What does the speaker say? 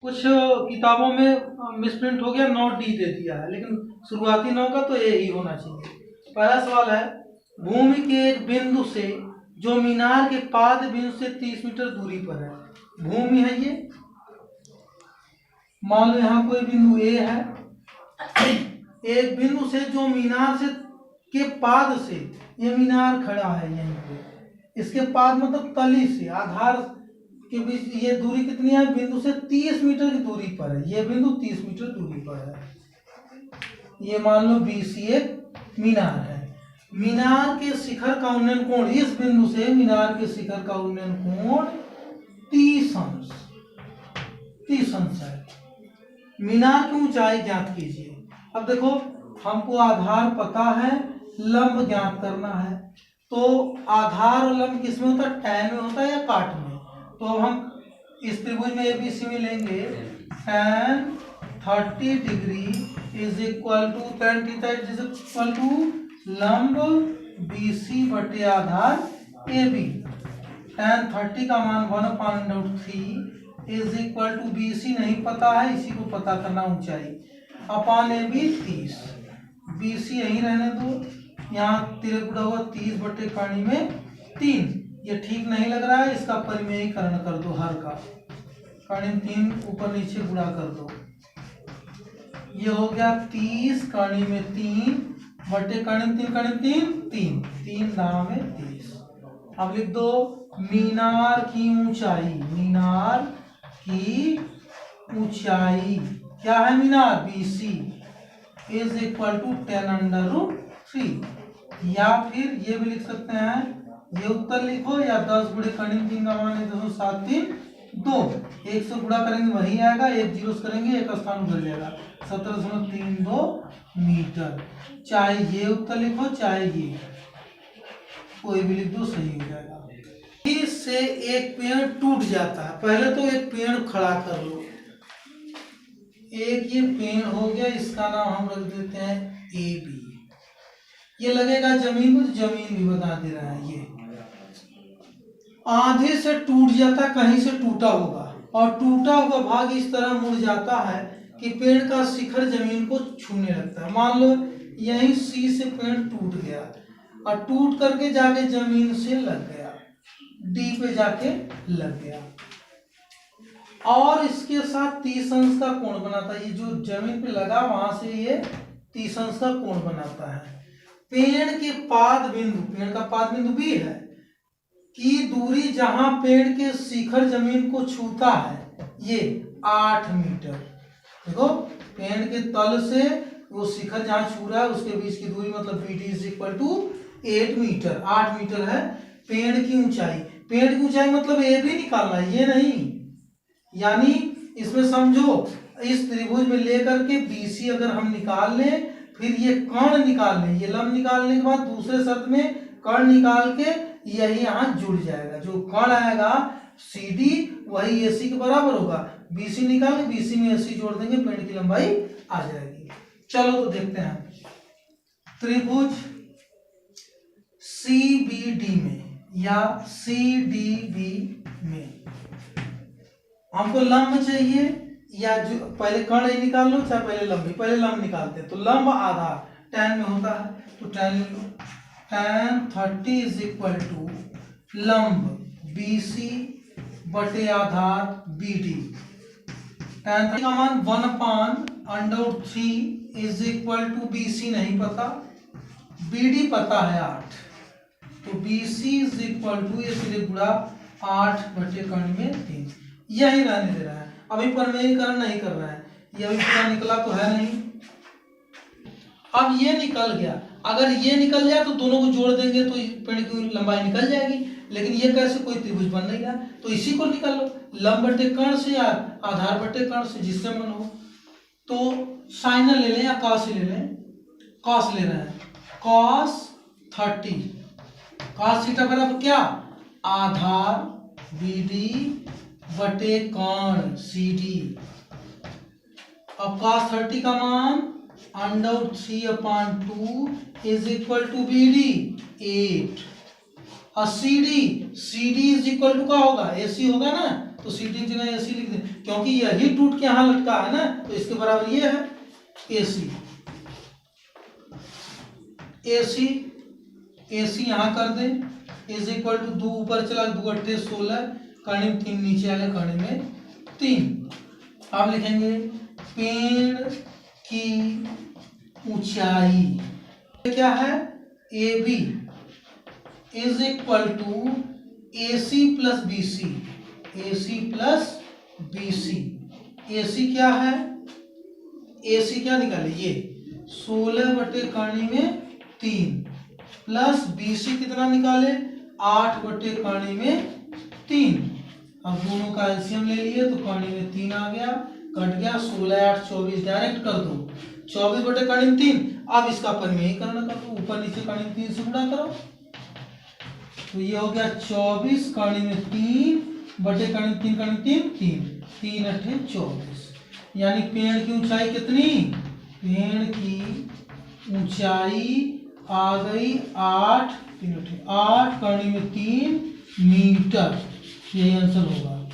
कुछ किताबों में मिसप्रिंट हो गया, नोट डी दे दिया है, लेकिन शुरुआती नौ का तो ए ही होना चाहिए। पहला सवाल है, भूमि के एक बिंदु से जो मीनार के पाद बिंदु से 30 मीटर दूरी पर है। भूमि है ये, मान लो यहाँ कोई बिंदु ए है, एक बिंदु से जो मीनार से के पाद से, ये मीनार खड़ा है यहीं पे, इसके पाद मतलब तली से आधार के बीच ये दूरी कितनी है, बिंदु से 30 मीटर की दूरी पर है। ये बिंदु 30 मीटर दूरी पर है। ये मान लो BC एक मीनार है। मीनार के शिखर का उन्नयन कोण, इस बिंदु से मीनार के शिखर का उन्नयन कोण 30 अंश है। मीनार की ऊंचाई ज्ञात कीजिए। अब देखो, हमको आधार पता है, लंब ज्ञात करना है। तो आधार और लंब किस में होता है, टैन में होता है या काट में। तो हम इस त्रिभुज में ABC में लेंगे tan 30 degree is equal to tan theta is equal to लंब BC बटे आधार AB। tan 30 का मान 1/3 इज इक्वल टू BC नहीं पता है, इसी को पता करना ऊंचाई, अपान AB 30। BC यहीं रहने दो, यहाँ तिरक गुड़ा हुआ 30 बटे कर्ण में 3। ये ठीक नहीं लग रहा है, इसका परिमेयीकरण कर दो, हर का कर्ण 3 ऊपर नीचे गुणा कर दो। ये हो गया 30 कर्ण में 3 बटे कर्ण 3 3 दाम में 30। अब लिख दो मीनार की ऊंचाई, मीनार की ऊंचाई क्या है, मीनार BC इज इक्वल टू 10√3। या फिर ये भी लिख सकते हैं, ये उत्तर लिखो, या 10 गुणे कर्ण 3 का मान है 2 7 3 2, 1 से गुणा करेंगे वही आएगा, 1 जीरो से करेंगे एक स्थान उधर जाएगा, 17.32 मीटर। चाहे ये उत्तर लिखो चाहे ये, कोई भी लिख दो सही हो जाएगा। इससे एक पेड़ टूट जाता है, पहले तो एक पेड़ खड़ा कर लो। एक ये पेड़ हो गया, इसका नाम हम रख देते हैं AB। ये लगेगा जमीन को, जमीन भी बता दे रहा है। ये आधे से टूट जाता, कहीं से टूटा होगा, और टूटा हुआ भाग इस तरह मुड़ जाता है कि पेड़ का शिखर जमीन को छूने लगता है। मान लो यहीं C से पेड़ टूट गया और टूट करके जाके जमीन से लग गया, D पे जाके लग गया, और इसके साथ 30 अंश का कोण बनाता है। ये जो जमीन पे लगा वहां से ये 30 अंश का कोण बनाता है। पेड़ के पाद बिंदु, पेड़ का पाद बिंदु B है, की दूरी जहां पेड़ के शिखर जमीन को छूता है ये 8 मीटर। देखो, पेड़ के तल से वो शिखर जहां छू रहा है उसके बीच की दूरी मतलब BD is equal to 8 metre. 8 metre है पेड़ की ऊंचाई। पेड़ की ऊंचाई मतलब AB निकालना है, ये नहीं। यानी इसमें समझो, इस त्रिभुज में लेकर के BC अगर हम निकाल लें, फिर ये कर्ण निकाल लें, ये लंब निकालने के बाद दूसरे शर्त में कर्ण निकाल के यही यहाँ जुड़ जाएगा। जो कर्ण आएगा CD वही AC के बराबर होगा। BC निकाल के BC में AC जोड़ देंगे, पेड़ की लंबाई आ जाएगी। चलो तो देखते हैं, त्रिभुज CBD में या CDB में हमको लंब चाहिए, या जो पहले कर्ण ही निकाल लो चाहे पहले लंब, पहले लंब निकालते हैं। तो लंब आधार tan में होता है, तो tan ले लो। tan 30 इज इक्वल टू लंब BC बटे आधार BD। tan 30 का मान 1/√3 इज इक्वल टू BC नहीं पता, BD पता है 8, तो BC इज इक्वल टू ये सीधे गुणा 8 बटे कर्ण में 3। यही रहने दे रहा है, अभी परिमेयीकरण नहीं कर रहा है। ये अभी पूरा निकला तो है नहीं। अब ये निकल गया, अगर ये निकल जाए तो दोनों को जोड़ देंगे तो पेड़ की लंबाई निकल जाएगी, लेकिन ये कैसे, कोई त्रिभुज बन नहीं रहा, तो इसी को निकाल लो, लंब बटे कर्ण से या आधार बटे कर्ण से, जिससे मन हो। तो साइन ले लें या कॉस ले लें, कॉस ले रहे हैं, cos 30 cos थीटा बराबर क्या, आधार BD बटे कर्ण CD। अब cos 30 का मान √3/2 इज इक्वल टू BD 8, और CD इज इक्वल टू क्या होगा, AC होगा ना, तो CD की जगह AC लिख दें। क्योंकि यही टूट के यहाँ लटका है ना, तो इसके बराबर ये है AC। AC AC यहाँ कर दें इज इक्वल टू 2 ऊपर चला, 2 अट्ठे 16, कर्ण में 3 नीचे आ गया, कर्ण में 3। अब लिखेंगे पेड़ की ऊंचाई क्या है, AB is equal to AC plus BC। AC plus BC, AC क्या है, AC क्या निकाले ये 16 बटे कर्ण में 3 प्लस BC कितना निकाले 8 बटे कर्ण में 3। अब दोनों का एलसीएम ले लिए तो कर्ण में 3 आ गया, कट गया, 16 8 24 डायरेक्ट कर दो, 24 बटे कर्ण में 3। अब इसका अपन में ही करना कर दो, ऊपर नीचे कर्ण में 3 से गुणा करो, तो ये हो गया 24 कर्ण में 3 बटे कर्ण में 3, कर्ण में 3 3 अट्ठे 24। यानी पेड़ की ऊंचाई कितनी, पेड़ की ऊंचाई आ गई 8 कर्ण में 3 मीटर। यही आंसर होगा।